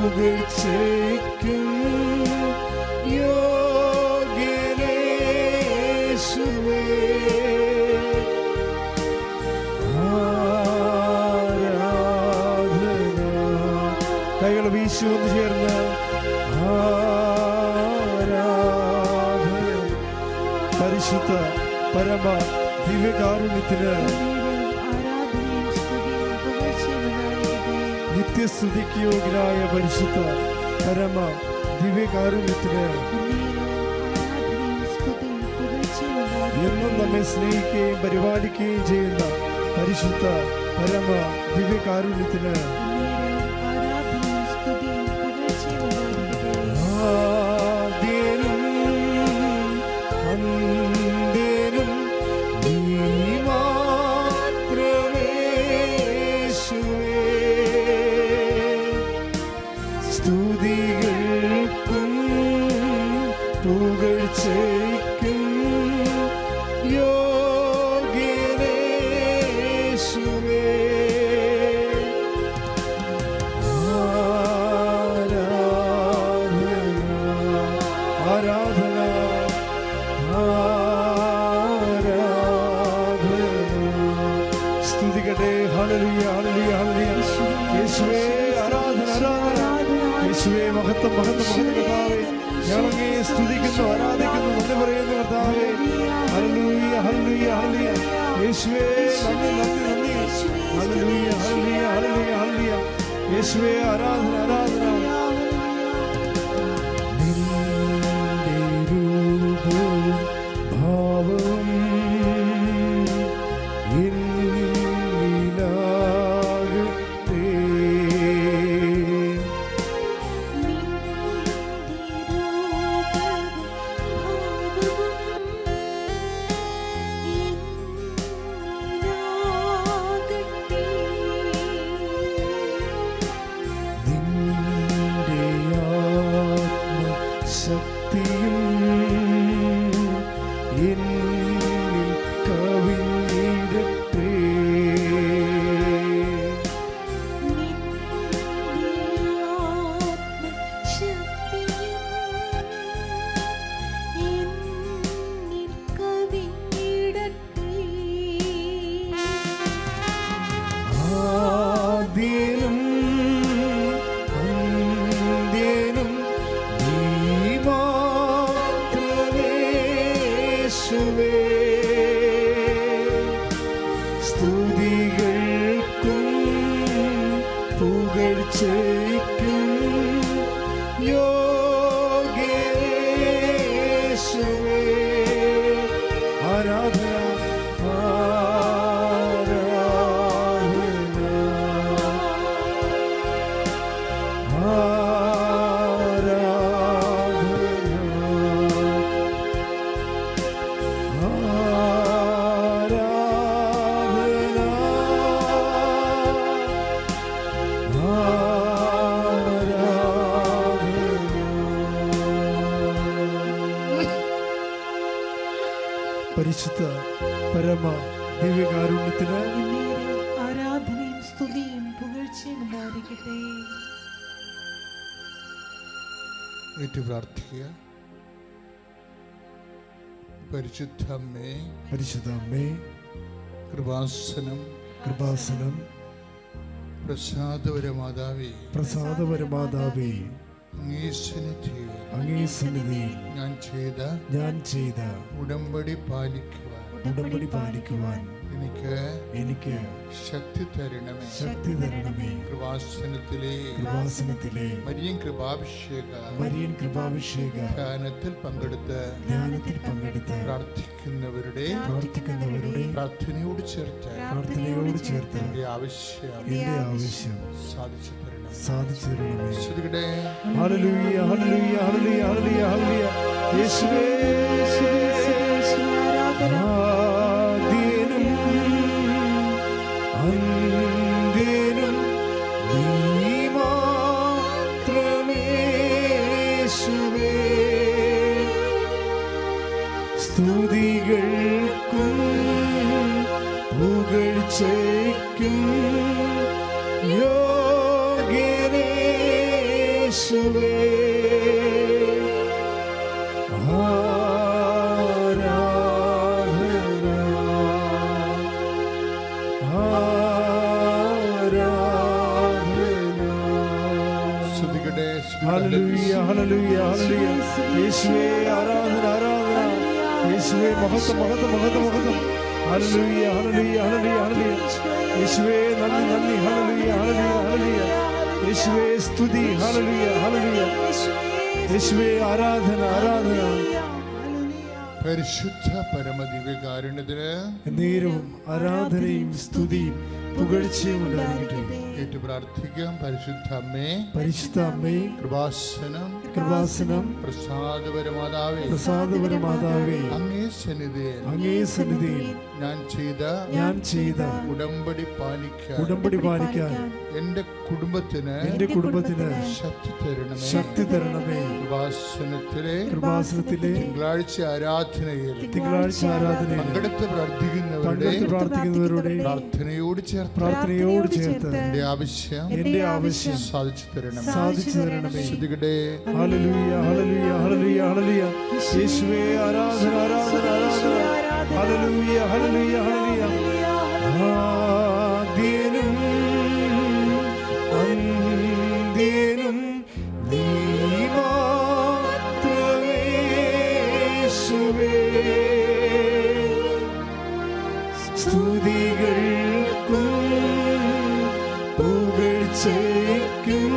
പുകഴ്ചയ്ക്കും യോഗ്യനേശുവേ. ആരാധന. കൈകൾ വീശി ഒന്ന് ചേർന്ന് ആരാധന. പരിശുദ്ധ പരമ ദിവ്യകാരുണ്യത്തിന് നിത്യസ്തുതിക്ക് യോഗ്യനായ പരിശുദ്ധ പരമ ദിവ്യകാരുണ്യത്തിന് എന്നും നമ്മെ സ്നേഹിക്കുകയും പരിപാലിക്കുകയും ചെയ്യുന്ന പരിശുദ്ധ പരമ ദിവ്യകാരുണ്യത്തിന് ആദ്യനും അന്ത്യനും നീ മാത്രമേ യേശുവേ. സ്തുതികൾക്കും പുകഴ്ചയ്ക്കും യോഗ്യനേശുവേ. ആരാധന ആരാധന. സ്തുതിക്കട്ടെ. ഹല്ലേലൂയ ഹല്ലേലൂയ ഹല്ലേലൂയ. യേശുവേ ആരാധന ആരാധന. യേശുവേ മഹത്വം മഹത്വം മഹത്വം. കർത്താവേ ഞങ്ങളങ്ങേ സ്തുതിക്കുന്നു ആരാധിക്കുന്നു നന്ദി പറയുന്നു കർത്താവേ. ഹല്ലേലൂയ ഹല്ലേലൂയ ഹല്ലേലൂയ. യേശുവേ നന്ദി നന്ദി നന്ദി. ഹല്ലേലൂയ ഹല്ലേലൂയ ഹല്ലേലൂയ ഹല്ലേലൂയ. യേശുവേ ആരാധന ആരാധന. നിന്റെ രൂപവും ഭാവവും എന്നിലാകട്ടെ. ശക്തിയും എന്നിൽ കവിഞ്ഞിടട്ടെ. ആദ്യനും അന്ത്യനും യേശുവേ. സ്തുതികൾക്കും പുകഴ്ചയ്ക്കും യോഗ്യനേശുവേ. ആരാധന ആരാധന പരിശുദ്ധ പരമ ദിവ്യകാരുണ്യത്തിന് ആരാധനയും സ്തുതിയും പുകഴ്ചയും ഉണ്ടായിരിക്കട്ടെ. പ്രാർത്ഥിക്കുക. പരിശുദ്ധ അമ്മേ, പരിശുദ്ധ അമ്മേ, കൃപാസനം കൃപാസനം പ്രസാദപരമാതാവേ, പ്രസാദപരമാതാവേ, അങ്ങേ സന്നിധിയിൽ ഞാൻ ചെയ്ത ഉടമ്പടി പാലിക്കുവാൻ എനിക്ക് ശക്തി തരണമേ. കൃപാസനത്തിലെ മരിയൻ കൃപാഭിഷേക ധ്യാനത്തിൽ പങ്കെടുത്ത് പ്രാർത്ഥിക്കുന്നവരുടെ പ്രാർത്ഥനയോട് ചേർത്ത് എന്റെ ആവശ്യം സാധിച്ചു തരണമേ. ഹല്ലേലൂയ ഹല്ലേലൂയ ഹല്ലേലൂയ ഹല്ലേലൂയ ഹല്ലേലൂയ. യേശുവേ ആദ്യനും അന്ത്യനും നീ മാത്രമേ യേശുവേ. സ്തുതികൾക്കും പുകഴ്ചയ്ക്കും യോഗ്യനേശുവേ. യേശുവേ ഹല്ലേലൂയ ഹല്ലേലൂയ ഹല്ലേലൂയ യേശുവേ ആരാധന ആരാധന യേശുവേ മഹത്വം മഹത്വം മഹത്വം മഹത്വം ഹല്ലേലൂയ ഹല്ലേലൂയ ഹല്ലേലൂയ ഹല്ലേലൂയ യേശുവേ നന്ദി നന്ദി ഹല്ലേലൂയ ഹല്ലേലൂയ ഹല്ലേലൂയ യേശുവേ സ്തുതി ഹല്ലേലൂയ ഹല്ലേലൂയ യേശുവേ ആരാധന ആരാധന പരിശുദ്ധ പരമദിവ്യകാരുണ്യത്തിന് നേരവും ആരാധനയും സ്തുതിയും പുകഴ്ചയും ഉണ്ടായിരിക്കട്ടെ. ഏറ്റു പ്രാർത്ഥിക്കാം. പരിശുദ്ധ അമ്മേ, പരിശുദ്ധ അമ്മേ, കൃപാസനം കൃപാസനം പ്രസാദപരമാതാവേ, പ്രസാദപരമാതാവേ, അങ്ങേ സന്നിധിയിൽ ഞാൻ ചെയ്ത ഉടമ്പടി പാലിക്കാൻ എന്റെ കുടുംബത്തിന് ശക്തി തരണമേ. കൃപാസനത്തിലെ തിങ്കളാഴ്ച ആരാധനയിൽ പങ്കെടുത്ത് പ്രാർത്ഥിക്കുന്നവരുടെ പ്രാർത്ഥനയോട് ചേർത്ത് എന്റെ ആവശ്യം സാധിച്ചു തരണമേ. ശ്രുതികടെ ഹല്ലേലൂയ ഹല്ലേലൂയ ഹല്ലേലൂയ ഹല്ലേലൂയ യേശുവേ ആരാധന ആരാധന ആരാധന ഹല്ലേലൂയ ഹല്ലേലൂയ ഹല്ലേലൂയ ആദ്യനും അന്ത്യനും നീ മാത്രമേ യേശുവേ സ്തുതികൾക്കും പുകഴ്ചയ്ക്കും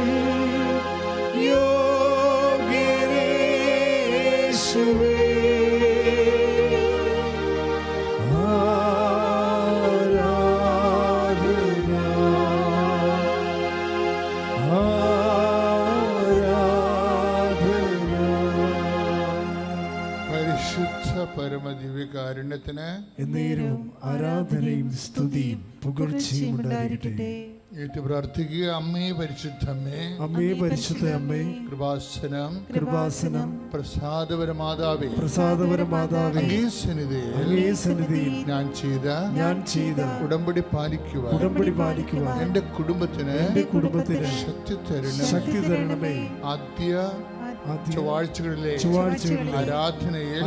യേശുവേ ആരാധന ആരാധന. പരിശുദ്ധ പരമദിവ്യകാരുണ്യത്തിന് എന്നേരവും ആരാധനയും സ്തുതിയും പുകഴ്ചയും ഉണ്ടായിരിക്കട്ടെ. ഏറ്റു പ്രാർത്ഥിക്കുക. അമ്മേ പരിശുദ്ധ അമ്മേ, അമ്മേ പരിശുദ്ധ അമ്മേ, കൃപാസനം പ്രസാദപരമാതാവേ, അങ്ങേ സന്നിധിയിൽ ഞാൻ ചെയ്ത ഉടമ്പടി പാലിക്കുവാൻ എന്റെ കുടുംബത്തിന് ശക്തി തരണമേ. ആദ്യ ചൊവ്വാഴ്ചകളിലെ ആരാധനയിൽ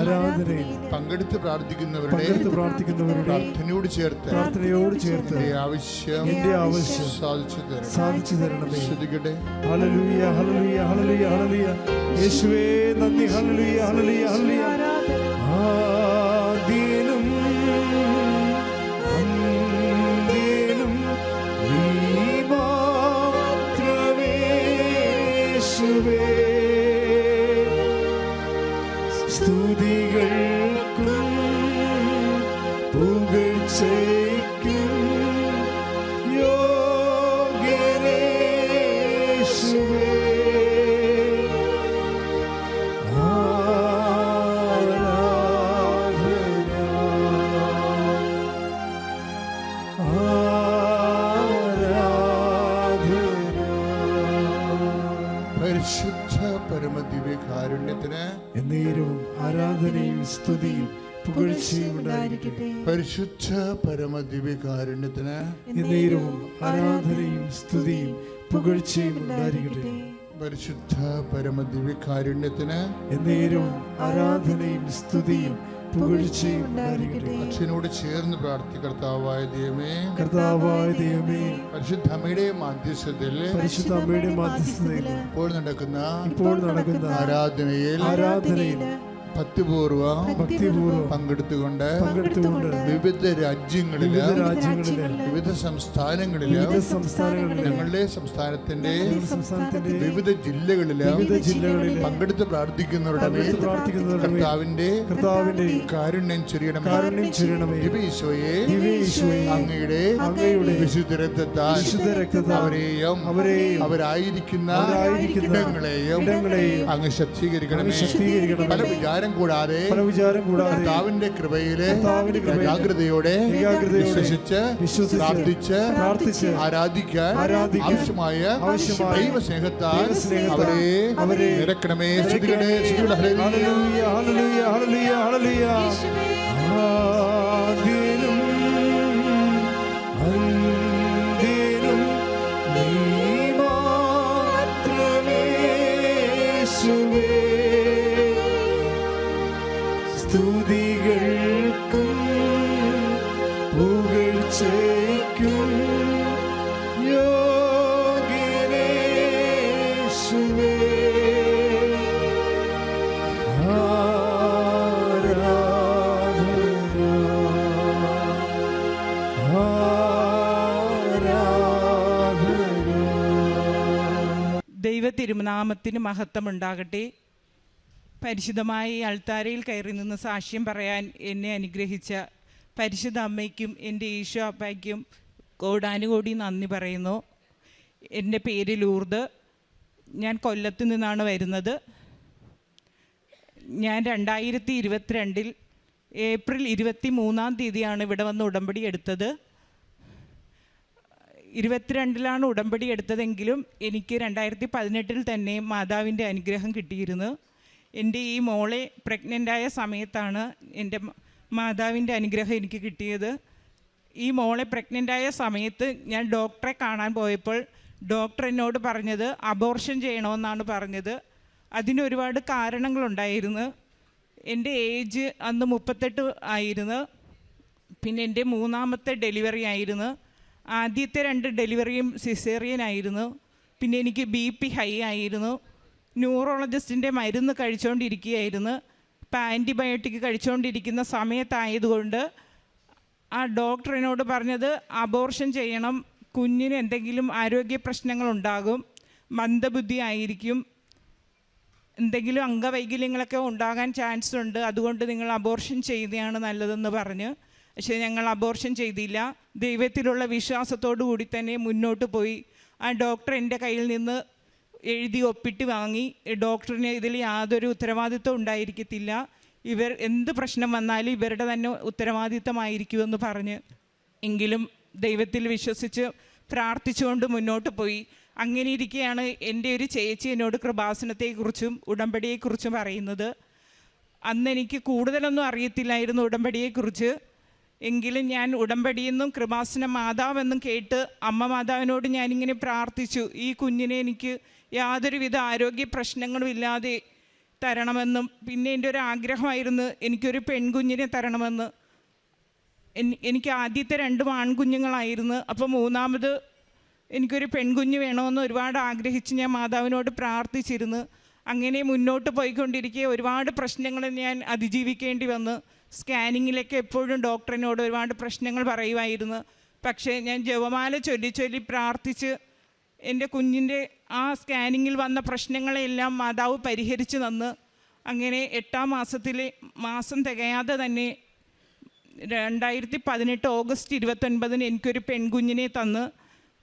പങ്കെടുത്ത് പ്രാർത്ഥിക്കുന്നവരുടെ പ്രാർത്ഥനയോട് ചേർത്ത് എന്റെ ആവശ്യം സാധിച്ചു തരണമേ. ശ്രുതികട്ടെ. ഹല്ലേലൂയ ഹല്ലേലൂയ ഹല്ലേലൂയ ഹല്ലേലൂയ യേശുവേ നന്ദി ഹല്ലേലൂയ ഹല്ലേലൂയ ഹല്ലേലൂയ ആദ്യനും അന്ത്യനും നീ മാത്രമേ യേശുവേ സ്തുതികൾക്കും പുകഴ്ചയ്ക്കും യേശുവേ ആരാധന ആരാധന. പരിശുദ്ധ പരമദിവ്യകാരുണ്യത്തിന് എന്നേരവും ആരാധനയും സ്തുതിയും പുകഴ്ചയും ഉണ്ടായിരിക്കട്ടെ. പരിശുദ്ധ പരമദിവ്യകാരുണ്യത്തിന് എന്നേരവും ആരാധനയും സ്തുതിയും പുകഴ്ചയും ഉണ്ടായിരിക്കട്ടെ. പരിശുദ്ധ പരമദിവ്യകാരുണ്യത്തിന് എന്നേരവും ആരാധനയും സ്തുതിയും പുകഴ്ചയും ഉണ്ടായിരിക്കട്ടെ. അച്ഛനോട് ചേർന്ന് കർത്താവായ ദൈവമേ, പരിശുദ്ധ അമ്മയുടെ മാധ്യസ്ഥതയിൽ ഇപ്പോൾ നടക്കുന്ന ആരാധനയിൽ ഭക്തിപൂർവം പങ്കെടുത്തുകൊണ്ട് വിവിധ രാജ്യങ്ങളില് വിവിധ സംസ്ഥാനങ്ങളില് ഞങ്ങളുടെ സംസ്ഥാനത്തിന്റെ വിവിധ ജില്ലകളില് പങ്കെടുത്ത് പ്രാർത്ഥിക്കുന്നവരുടെ കർത്താവിന്റെ കാരുണ്യം ചൊരിയണമേ. ദിവ്യീശോയെ അങ്ങയുടെ വിശുദ്ധ രക്തത്താൽ അവരെയും അവരായിരിക്കുന്ന ഇടങ്ങളെയും അങ്ങ് ശക്തീകരിക്കണമേ. പല വിചാരം കൂടാതെ കർത്താവിന്റെ കൃപയിലെ ജാഗ്രതയോടെ വിശ്വസിച്ച് പ്രാർത്ഥിച്ച് ആരാധിക്കാൻ ആവശ്യമായ ദൈവസ്നേഹത്താൽ അവരെ നിരക്കണമേ. ഹല്ലേലൂയ ഹല്ലേലൂയ ഹല്ലേലൂയ ഹല്ലേലൂയ ആദ്യനും അന്ത്യനും നീ മാത്രമേ ദൈവ തിരുനാമത്തിന് മഹത്വമുണ്ടാകട്ടെ. പരിശുദ്ധമായ ഈ അൾത്താരയിൽ കയറി നിന്ന് സാക്ഷ്യം പറയാൻ എന്നെ അനുഗ്രഹിച്ച പരിശുദ്ധ അമ്മയ്ക്കും എൻ്റെ ഈശോ അപ്പായ്ക്കും കോടാനുകോടി നന്ദി പറയുന്നു. എൻ്റെ പേര് ലൂർദ്. ഞാൻ കൊല്ലത്ത് നിന്നാണ് വരുന്നത്. ഞാൻ 2022 ഏപ്രിൽ 23 ഇവിടെ വന്ന് ഉടമ്പടി എടുത്തത്. 22 ഉടമ്പടി എടുത്തതെങ്കിലും എനിക്ക് 2018 തന്നെ മാതാവിൻ്റെ അനുഗ്രഹം കിട്ടിയിരുന്നു. എൻ്റെ ഈ മോളെ പ്രഗ്നൻ്റായ സമയത്താണ് എൻ്റെ മാതാവിൻ്റെ അനുഗ്രഹം എനിക്ക് കിട്ടിയത്. ഈ മോളെ പ്രഗ്നൻ്റായ സമയത്ത് ഞാൻ ഡോക്ടറെ കാണാൻ പോയപ്പോൾ ഡോക്ടർ എന്നോട് പറഞ്ഞത് അബോർഷൻ ചെയ്യണമെന്നാണ് പറഞ്ഞത്. അതിനൊരുപാട് കാരണങ്ങളുണ്ടായിരുന്നു. എൻ്റെ ഏജ് അന്ന് 38 ആയിരുന്നു. പിന്നെ എൻ്റെ 3ാമത്തെ ഡെലിവറി ആയിരുന്നു. ആദ്യത്തെ 2 ഡെലിവറിയും സിസേറിയൻ ആയിരുന്നു. പിന്നെ എനിക്ക് BP ഹൈ ആയിരുന്നു. ന്യൂറോളജിസ്റ്റിൻ്റെ മരുന്ന് കഴിച്ചുകൊണ്ടിരിക്കുകയായിരുന്നു. ഇപ്പം ആൻറ്റിബയോട്ടിക് കഴിച്ചുകൊണ്ടിരിക്കുന്ന സമയത്തായതുകൊണ്ട് ആ ഡോക്ടർ എന്നോട് പറഞ്ഞത് അബോർഷൻ ചെയ്യണം, കുഞ്ഞിന് എന്തെങ്കിലും ആരോഗ്യ പ്രശ്നങ്ങളുണ്ടാകും, മന്ദബുദ്ധി ആയിരിക്കും, എന്തെങ്കിലും അംഗവൈകല്യങ്ങളൊക്കെ ഉണ്ടാകാൻ ചാൻസ് ഉണ്ട്, അതുകൊണ്ട് നിങ്ങൾ അബോർഷൻ ചെയ്യുന്നതാണ് നല്ലതെന്ന് പറഞ്ഞ്. പക്ഷേ ഞങ്ങൾ അബോർഷൻ ചെയ്തില്ല. ദൈവത്തിലുള്ള വിശ്വാസത്തോടു കൂടി തന്നെ മുന്നോട്ട് പോയി. ആ ഡോക്ടർ എൻ്റെ കയ്യിൽ നിന്ന് എഴുതി ഒപ്പിട്ട് വാങ്ങി. ഡോക്ടറിന് ഇതിൽ യാതൊരു ഉത്തരവാദിത്വം ഉണ്ടായിരിക്കത്തില്ല, ഇവർ എന്ത് പ്രശ്നം വന്നാലും ഇവരുടെ തന്നെ ഉത്തരവാദിത്തമായിരിക്കുമെന്ന് പറഞ്ഞ്. എങ്കിലും ദൈവത്തിൽ വിശ്വസിച്ച് പ്രാർത്ഥിച്ചുകൊണ്ട് മുന്നോട്ട് പോയി. അങ്ങനെ ഇരിക്കെയാണ് എൻ്റെ ഒരു ചേച്ചി എന്നോട് കൃപാസനത്തെക്കുറിച്ചും ഉടമ്പടിയെക്കുറിച്ചും പറയുന്നത്. അന്ന് എനിക്ക് കൂടുതലൊന്നും അറിയത്തില്ലായിരുന്നു ഉടമ്പടിയെക്കുറിച്ച്. എങ്കിലും ഞാൻ ഉടമ്പടിയെന്നും കൃപാസന മാതാവെന്നും കേട്ട് അമ്മ മാതാവിനോട് ഞാനിങ്ങനെ പ്രാർത്ഥിച്ചു, ഈ കുഞ്ഞിനെ എനിക്ക് യാതൊരുവിധ ആരോഗ്യ പ്രശ്നങ്ങളും ഇല്ലാതെ തരണമെന്നും, പിന്നെ എൻ്റെ ഒരു ആഗ്രഹമായിരുന്നു എനിക്കൊരു പെൺകുഞ്ഞിനെ തരണമെന്ന്. എനിക്ക് ആദ്യത്തെ 2 ആൺകുഞ്ഞുങ്ങളായിരുന്നു. അപ്പോൾ 3ാമത് എനിക്കൊരു പെൺകുഞ്ഞ് വേണമെന്ന് ഒരുപാട് ആഗ്രഹിച്ച് ഞാൻ മാതാവിനോട് പ്രാർത്ഥിച്ചിരുന്നു. അങ്ങനെ മുന്നോട്ട് പോയിക്കൊണ്ടിരിക്കെ ഒരുപാട് പ്രശ്നങ്ങൾ ഞാൻ അതിജീവിക്കേണ്ടി വന്നു. സ്കാനിങ്ങിലൊക്കെ എപ്പോഴും ഡോക്ടറിനോട് ഒരുപാട് പ്രശ്നങ്ങൾ പറയുമായിരുന്നു. പക്ഷേ ഞാൻ ജപമാല ചൊല്ലി പ്രാർത്ഥിച്ച് എൻ്റെ കുഞ്ഞിൻ്റെ ആ സ്കാനിങ്ങിൽ വന്ന പ്രശ്നങ്ങളെല്ലാം മാതാവ് പരിഹരിച്ച് തന്ന്. അങ്ങനെ 8ാം മാസം തികയാതെ തന്നെ 2018 ഓഗസ്റ്റ് 29 എനിക്കൊരു പെൺകുഞ്ഞിനെ തന്ന്.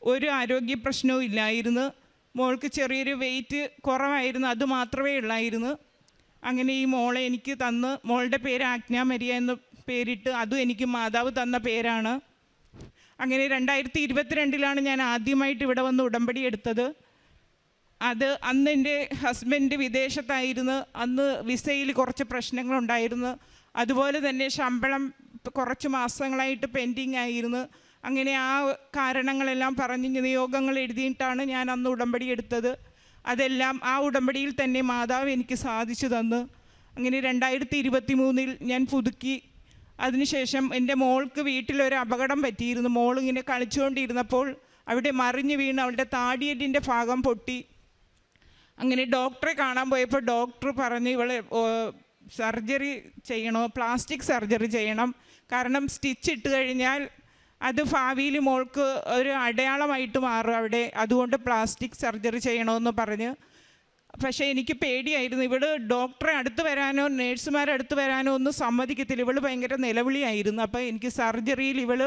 ഒരു ആരോഗ്യ പ്രശ്നവും ഇല്ലായിരുന്നു. മോൾക്ക് ചെറിയൊരു വെയിറ്റ് കുറവായിരുന്നു, അത് മാത്രമേ ഉള്ളായിരുന്നു. അങ്ങനെ ഈ മോളെ എനിക്ക് തന്ന്. മോളുടെ പേര് ആജ്ഞ മരിയ എന്ന് പേരിട്ട്, അതും എനിക്ക് മാതാവ് തന്ന പേരാണ്. അങ്ങനെ 2022 ഞാൻ ആദ്യമായിട്ട് ഇവിടെ വന്ന് ഉടമ്പടി എടുത്തത്. അന്ന് എൻ്റെ ഹസ്ബൻഡ് വിദേശത്തായിരുന്നു. അന്ന് വിസയിൽ കുറച്ച് പ്രശ്നങ്ങളുണ്ടായിരുന്നു. അതുപോലെ തന്നെ ശമ്പളം കുറച്ച് മാസങ്ങളായിട്ട് പെൻഡിങ് ആയിരുന്നു. അങ്ങനെ ആ കാരണങ്ങളെല്ലാം പറഞ്ഞ് നിയോഗങ്ങൾ എഴുതിയിട്ടാണ് ഞാൻ അന്ന് ഉടമ്പടി എടുത്തത്. അതെല്ലാം ആ ഉടമ്പടിയിൽ തന്നെ മാതാവ് എനിക്ക് സാധിച്ചു തന്നു. അങ്ങനെ 2023 ഞാൻ പുതുക്കി. അതിനുശേഷം എൻ്റെ മോൾക്ക് വീട്ടിലൊരു അപകടം പറ്റിയിരുന്നു. മോളിങ്ങനെ കളിച്ചുകൊണ്ടിരുന്നപ്പോൾ അവിടെ മറിഞ്ഞു വീണ് അവളുടെ താടിയെല്ലിൻ്റെ ഭാഗം പൊട്ടി. അങ്ങനെ ഡോക്ടറെ കാണാൻ പോയപ്പോൾ ഡോക്ടർ പറഞ്ഞ് ഇവളെ സർജറി ചെയ്യണോ, പ്ലാസ്റ്റിക് സർജറി ചെയ്യണം, കാരണം സ്റ്റിച്ച് ഇട്ട് കഴിഞ്ഞാൽ അത് ഭാവിയിൽ മോൾക്ക് ഒരു അടയാളമായിട്ട് മാറും അവിടെ, അതുകൊണ്ട് പ്ലാസ്റ്റിക് സർജറി ചെയ്യണമെന്ന് പറഞ്ഞ്. പക്ഷേ എനിക്ക് പേടിയായിരുന്നു. ഇവൾ ഡോക്ടറെ അടുത്ത് വരാനോ നേഴ്സുമാരെ അടുത്ത് വരാനോ ഒന്നും സമ്മതിക്കത്തില്ല. ഇവൾ ഭയങ്കര നിലവിളിയായിരുന്നു. അപ്പോൾ എനിക്ക് സർജറിയിൽ ഇവൾ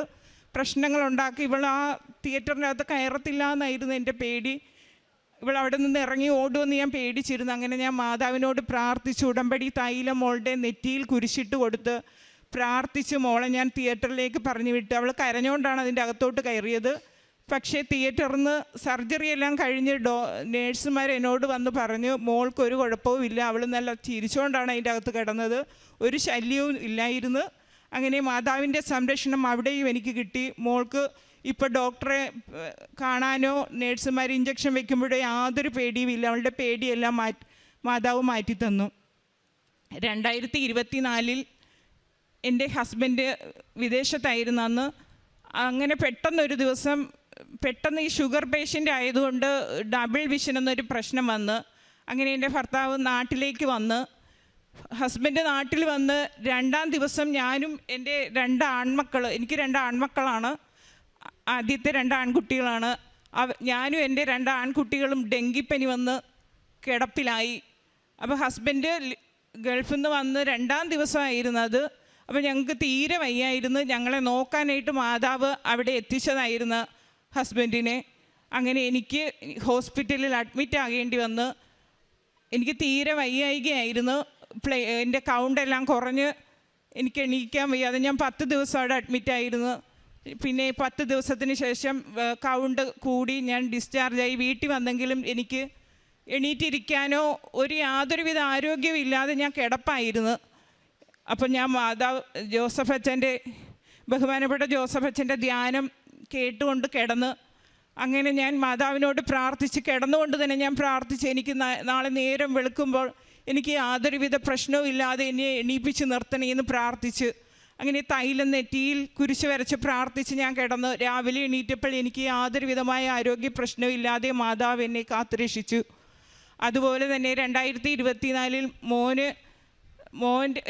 പ്രശ്നങ്ങളുണ്ടാക്കി ഇവൾ ആ തിയേറ്ററിൻ്റെ അകത്ത് കയറത്തില്ല എന്നായിരുന്നു എൻ്റെ പേടി. ഇവൾ അവിടെ നിന്ന് ഇറങ്ങി ഓടുമെന്ന് ഞാൻ പേടിച്ചിരുന്നു. അങ്ങനെ ഞാൻ മാതാവിനോട് പ്രാർത്ഥിച്ചു. ഉടമ്പടി തൈലം മോളുടെ നെറ്റിയിൽ കുരിശിട്ട് കൊടുത്ത് പ്രാർത്ഥിച്ച് മോളെ ഞാൻ തിയേറ്ററിലേക്ക് പറഞ്ഞു വിട്ടു. അവൾ കരഞ്ഞുകൊണ്ടാണ് അതിൻ്റെ അകത്തോട്ട് കയറിയത്. പക്ഷേ തിയേറ്ററിൽ നിന്ന് സർജറി എല്ലാം കഴിഞ്ഞ് നേഴ്സുമാർ എന്നോട് വന്ന് പറഞ്ഞു മോൾക്കൊരു കുഴപ്പവും ഇല്ല, അവൾ നല്ല ചിരിച്ചുകൊണ്ടാണ് അതിൻ്റെ അകത്ത് കിടന്നത്, ഒരു ശല്യവും ഇല്ലായിരുന്നു. അങ്ങനെ മാതാവിൻ്റെ സംരക്ഷണം അവിടെയും എനിക്ക് കിട്ടി. മോൾക്ക് ഇപ്പോൾ ഡോക്ടറെ കാണാനോ നേഴ്സുമാർ ഇഞ്ചക്ഷൻ വയ്ക്കുമ്പോഴോ യാതൊരു പേടിയും ഇല്ല. അവളുടെ പേടിയെല്ലാം മാതാവ് മാറ്റിത്തന്നു. 2024 എൻ്റെ ഹസ്ബൻഡ് വിദേശത്തായിരുന്നു അന്ന്. അങ്ങനെ പെട്ടെന്നൊരു ദിവസം ഈ ഷുഗർ പേഷ്യൻ്റ് ആയതുകൊണ്ട് ഡബിൾ വിഷൻ എന്നൊരു പ്രശ്നം വന്ന്. അങ്ങനെ എൻ്റെ ഭർത്താവ് നാട്ടിലേക്ക് വന്ന്, ഹസ്ബൻഡ് നാട്ടിൽ വന്ന് 2ാം ദിവസം ഞാനും എൻ്റെ 2 ആൺമക്കൾ, എനിക്ക് 2 ആൺമക്കളാണ്, ആദ്യത്തെ 2 ആൺകുട്ടികളാണ്. ഞാനും എൻ്റെ 2 ആൺകുട്ടികളും ഡെങ്കിപ്പനി വന്ന് കിടപ്പിലായി. അപ്പോൾ ഹസ്ബൻഡ് ഗൾഫിൽ നിന്ന് വന്ന് 2-ാം ദിവസമായിരുന്നത്. അപ്പോൾ ഞങ്ങൾക്ക് തീരെ വയ്യായിരുന്നു. ഞങ്ങളെ നോക്കാനായിട്ട് മാതാവ് അവിടെ എത്തിച്ചതായിരുന്നു ഹസ്ബൻഡിനെ. അങ്ങനെ എനിക്ക് ഹോസ്പിറ്റലിൽ അഡ്മിറ്റ് ആകേണ്ടി വന്ന്. എനിക്ക് തീരെ വയ്യായികയായിരുന്നു. എൻ്റെ കൗണ്ടെല്ലാം കുറഞ്ഞ് എനിക്ക് എണീക്കാൻ വയ്യാതെ ഞാൻ 10 ദിവസം അവിടെ അഡ്മിറ്റായിരുന്നു. പിന്നെ 10 ദിവസത്തിന് ശേഷം കൗണ്ട് കൂടി ഞാൻ ഡിസ്ചാർജായി. വീട്ടിൽ വന്നെങ്കിലും എനിക്ക് എണീറ്റിരിക്കാനോ യാതൊരുവിധ ആരോഗ്യവും ഇല്ലാതെ ഞാൻ കിടപ്പായിരുന്നു. അപ്പം ഞാൻ മാതാവ് ബഹുമാനപ്പെട്ട ജോസഫ് അച്ഛൻ്റെ ധ്യാനം കേട്ടുകൊണ്ട് കിടന്ന്, അങ്ങനെ ഞാൻ മാതാവിനോട് പ്രാർത്ഥിച്ച് കിടന്നുകൊണ്ട് തന്നെ ഞാൻ പ്രാർത്ഥിച്ച് എനിക്ക് നാളെ നേരം വെളുക്കുമ്പോൾ എനിക്ക് യാതൊരുവിധ പ്രശ്നവും ഇല്ലാതെ എന്നെ എണീപ്പിച്ച് നിർത്തണമെന്ന് പ്രാർത്ഥിച്ച്, അങ്ങനെ തൈലം നെറ്റിയിൽ കുരിശ് വരച്ച് പ്രാർത്ഥിച്ച് ഞാൻ കിടന്ന് രാവിലെ എണീറ്റപ്പോൾ എനിക്ക് യാതൊരു വിധമായ ആരോഗ്യ പ്രശ്നവും ഇല്ലാതെ മാതാവ് എന്നെ കാത്തുരക്ഷിച്ചു. അതുപോലെ തന്നെ 2024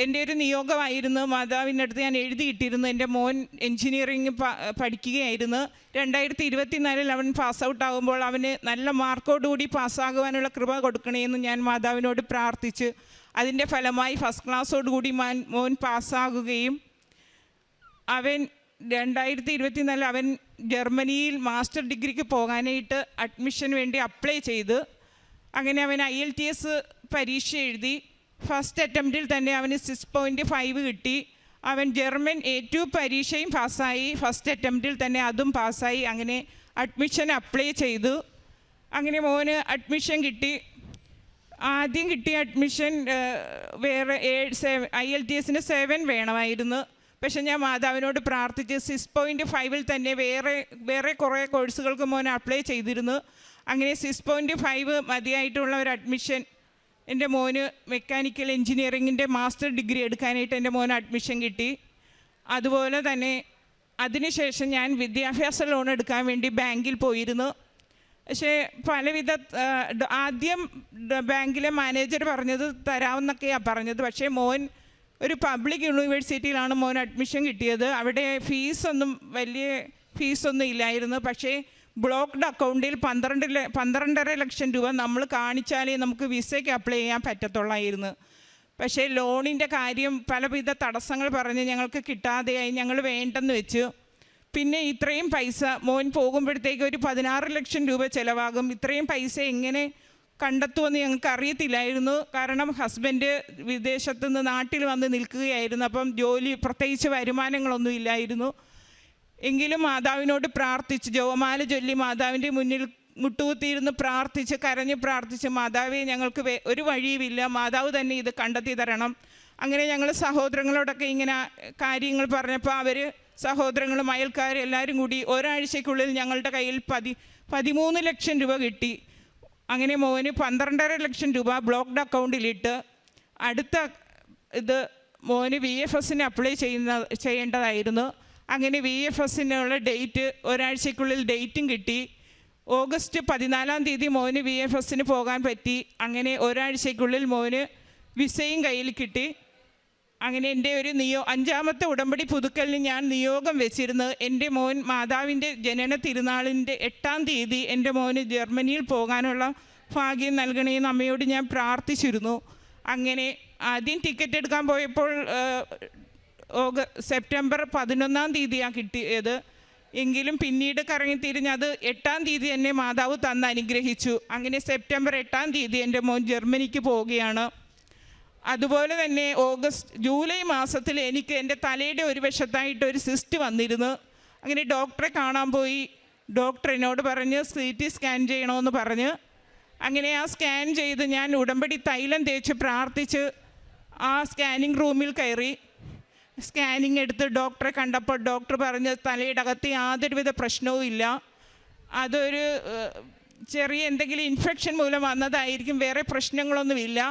എൻ്റെ ഒരു നിയോഗമായിരുന്നു. മാതാവിൻ്റെ അടുത്ത് ഞാൻ എഴുതിയിട്ടിരുന്നു. എൻ്റെ മോൻ എൻജിനീയറിങ് പഠിക്കുകയായിരുന്നു. 2024 അവൻ പാസ് ഔട്ട് ആകുമ്പോൾ അവന് നല്ല മാർക്കോടുകൂടി പാസ്സാകുവാനുള്ള കൃപ കൊടുക്കണമെന്ന് ഞാൻ മാതാവിനോട് പ്രാർത്ഥിച്ച്, അതിൻ്റെ ഫലമായി ഫസ്റ്റ് ക്ലാസ്സോടുകൂടി മോൻ പാസ്സാകുകയും അവൻ 2024 അവൻ ജർമ്മനിയിൽ മാസ്റ്റർ ഡിഗ്രിക്ക് പോകാനായിട്ട് അഡ്മിഷന് വേണ്ടി അപ്ലൈ ചെയ്ത്, അങ്ങനെ അവൻ IELTS പരീക്ഷ എഴുതി. ഫസ്റ്റ് അറ്റംപ്റ്റിൽ തന്നെ അവന് 6.5 കിട്ടി. അവൻ ജർമ്മൻ A2 പരീക്ഷയും പാസ്സായി. ഫസ്റ്റ് അറ്റംപ്റ്റിൽ തന്നെ അതും പാസ്സായി. അങ്ങനെ അഡ്മിഷൻ അപ്ലൈ ചെയ്തു. അങ്ങനെ മോന് അഡ്മിഷൻ കിട്ടി. ആദ്യം കിട്ടിയ അഡ്മിഷൻ വേറെ IELTSന് 7 വേണമായിരുന്നു. പക്ഷെ ഞാൻ മാതാവിനോട് പ്രാർത്ഥിച്ച് 6.5 തന്നെ വേറെ കുറേ കോഴ്സുകൾക്ക് മോൻ അപ്ലൈ ചെയ്തിരുന്നു. അങ്ങനെ 6.5 മതിയായിട്ടുള്ള ഒരു അഡ്മിഷൻ എൻ്റെ മോന് മെക്കാനിക്കൽ എൻജിനീയറിങ്ങിൻ്റെ മാസ്റ്റർ ഡിഗ്രി എടുക്കാനായിട്ട് എൻ്റെ മോന് അഡ്മിഷൻ കിട്ടി. അതുപോലെ തന്നെ അതിനുശേഷം ഞാൻ വിദ്യാഭ്യാസ ലോൺ എടുക്കാൻ വേണ്ടി ബാങ്കിൽ പോയിരുന്നു. പക്ഷേ ആദ്യം ബാങ്കിലെ മാനേജർ പറഞ്ഞത് തരാമെന്നൊക്കെയാണ് പറഞ്ഞത്. പക്ഷേ മോൻ ഒരു പബ്ലിക് യൂണിവേഴ്സിറ്റിയിലാണ് മോൻ അഡ്മിഷൻ കിട്ടിയത്. അവിടെ വലിയ ഫീസൊന്നും ഇല്ലായിരുന്നു. പക്ഷേ ബ്ലോക്ക്ഡ് അക്കൗണ്ടിൽ 12.5 ലക്ഷം രൂപ നമ്മൾ കാണിച്ചാലേ നമുക്ക് വിസയ്ക്ക് അപ്ലൈ ചെയ്യാൻ പറ്റത്തുള്ളായിരുന്നു. പക്ഷേ ലോണിൻ്റെ കാര്യം പലവിധ തടസ്സങ്ങൾ പറഞ്ഞ് ഞങ്ങൾക്ക് കിട്ടാതെയായി. ഞങ്ങൾ വേണ്ടെന്ന് വെച്ചു. പിന്നെ ഇത്രയും പൈസ മോൻ പോകുമ്പോഴത്തേക്ക് ഒരു 16 ലക്ഷം രൂപ ചിലവാകും. ഇത്രയും പൈസ എങ്ങനെ കണ്ടെത്തുമെന്ന് ഞങ്ങൾക്ക് അറിയത്തില്ലായിരുന്നു. കാരണം ഹസ്ബൻഡ് വിദേശത്തു നിന്ന് നാട്ടിൽ വന്ന് നിൽക്കുകയായിരുന്നു. അപ്പം പ്രത്യേകിച്ച് വരുമാനങ്ങളൊന്നും ഇല്ലായിരുന്നു. എങ്കിലും മാതാവിനോട് പ്രാർത്ഥിച്ച് ജപമാല ചൊല്ലി മാതാവിൻ്റെ മുന്നിൽ മുട്ടുകുത്തിയിരുന്ന് കരഞ്ഞ് പ്രാർത്ഥിച്ച്, മാതാവേ ഞങ്ങൾക്ക് ഒരു വഴിയുമില്ല, മാതാവ് തന്നെ ഇത് കണ്ടെത്തി തരണം. അങ്ങനെ ഞങ്ങൾ സഹോദരങ്ങളോടൊക്കെ ഇങ്ങനെ കാര്യങ്ങൾ പറഞ്ഞപ്പോൾ അവർ സഹോദരങ്ങളും അയൽക്കാരും എല്ലാവരും കൂടി ഒരാഴ്ചയ്ക്കുള്ളിൽ ഞങ്ങളുടെ കയ്യിൽ 13 ലക്ഷം രൂപ കിട്ടി. അങ്ങനെ മോന് 12.5 ലക്ഷം രൂപ ബ്ലോക്ക്ഡ് അക്കൗണ്ടിലിട്ട് അടുത്ത മോന് VFSന് അപ്ലൈ ചെയ്യേണ്ടതായിരുന്നു. അങ്ങനെ VFSനുള്ള ഡേറ്റ് ഒരാഴ്ചയ്ക്കുള്ളിൽ ഡേറ്റും കിട്ടി. ഓഗസ്റ്റ് 14-ാം തീയതി മോന് VFSന് പോകാൻ പറ്റി. അങ്ങനെ ഒരാഴ്ചയ്ക്കുള്ളിൽ മോന് വിസയും കയ്യിൽ കിട്ടി. അങ്ങനെ എൻ്റെ ഒരു 5-ാമത്തെ ഉടമ്പടി പുതുക്കലിന് ഞാൻ നിയോഗം വെച്ചിരുന്നു. എൻ്റെ മോൻ മാതാവിൻ്റെ ജനന തിരുനാളിൻ്റെ 8-ാം തീയതി എൻ്റെ മോന് ജർമ്മനിയിൽ പോകാനുള്ള ഭാഗ്യം നൽകണമെന്ന് അമ്മയോട് ഞാൻ പ്രാർത്ഥിച്ചിരുന്നു. അങ്ങനെ ആദ്യം ടിക്കറ്റ് എടുക്കാൻ പോയപ്പോൾ സെപ്റ്റംബർ 11-ാം തീയതിയാണ് കിട്ടിയത്. എങ്കിലും പിന്നീട് കറങ്ങിത്തിരിഞ്ഞ് അത് 8-ാം തീയതി എന്നെ മാതാവ് തന്ന് അനുഗ്രഹിച്ചു. അങ്ങനെ സെപ്റ്റംബർ 8-ാം തീയതി എൻ്റെ മോൻ ജർമ്മനിക്ക് പോവുകയാണ്. അതുപോലെ തന്നെ ജൂലൈ മാസത്തിൽ എനിക്ക് എൻ്റെ തലയുടെ ഒരു വശത്തായിട്ട് ഒരു സിസ്റ്റ് വന്നിരുന്നു. അങ്ങനെ ഡോക്ടറെ കാണാൻ പോയി. ഡോക്ടർ എന്നോട് പറഞ്ഞ് CT സ്കാൻ ചെയ്യണമെന്ന് പറഞ്ഞ്, അങ്ങനെ ആ സ്കാൻ ചെയ്ത് ഞാൻ ഉടമ്പടി തൈലം തേച്ച് പ്രാർത്ഥിച്ച് ആ സ്കാനിങ് റൂമിൽ കയറി. സ്കാനിങ് എടുത്ത് ഡോക്ടറെ കണ്ടപ്പോൾ ഡോക്ടർ പറഞ്ഞ് തലയുടെ അകത്ത് യാതൊരുവിധ പ്രശ്നവും ഇല്ല, അതൊരു ചെറിയ എന്തെങ്കിലും ഇൻഫെക്ഷൻ മൂലം വന്നതായിരിക്കും, വേറെ പ്രശ്നങ്ങളൊന്നുമില്ല.